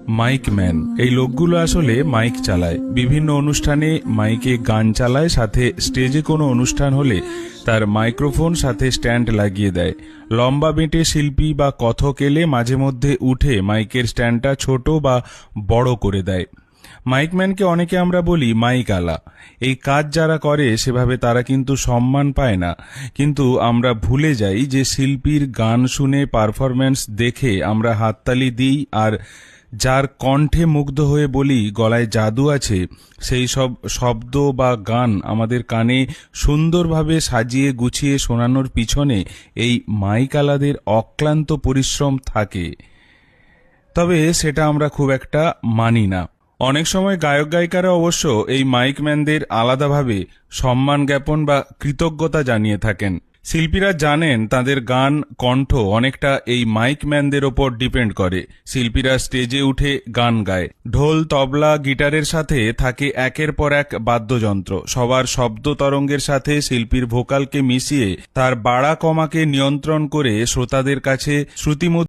Mic man এই লোকগুলো আসলে মাইক চালায়, বিভিন্ন অনুষ্ঠানে মাইকে গান চালায়, সাথে স্টেজে কোনো অনুষ্ঠান হলে তার মাইক্রোফোন সাথে স্ট্যান্ড লাগিয়ে দেয়। লম্বা বেঁটে শিল্পী বা কথক এলে মাঝে মধ্যে উঠে মাইকের স্ট্যান্ডটা ছোট বা বড় করে দেয়। মাইকম্যানকে অনেকে আমরা বলি মাইক আলা। এই কাজ যারা করে সেভাবে তারা কিন্তু সম্মান পায় না, কিন্তু আমরা ভুলে যাই যে শিল্পীর গান শুনে পারফরম্যান্স দেখে আমরা হাততালি দিই, আর যার কণ্ঠে মুগ্ধ হয়ে বলি গলায় জাদু আছে, সেই সব শব্দ বা গান আমাদের কানে সুন্দরভাবে সাজিয়ে গুছিয়ে শোনানোর পিছনে এই মাইক আলাদের অক্লান্ত পরিশ্রম থাকে। তবে সেটা আমরা খুব একটা মানি না। অনেক সময় গায়ক গায়িকারা অবশ্য এই মাইকম্যানদের আলাদাভাবে সম্মান জ্ঞাপন বা কৃতজ্ঞতা জানিয়ে থাকেন। শিল্পীরা জানেন তাদের গান কণ্ঠ অনেকটা এই মাইকম্যানদের ওপর ডিপেন্ড করে। শিল্পীরা স্টেজে উঠে গান গায়, ঢোল তবলা গিটারের সাথে থাকে একের পর এক বাদ্যযন্ত্র। সবার শব্দ তরঙ্গের সাথে শিল্পীর ভোকালকে মিশিয়ে তার বাড়া কমাকে নিয়ন্ত্রণ করে শ্রোতাদের কাছে শ্রুতিমধুর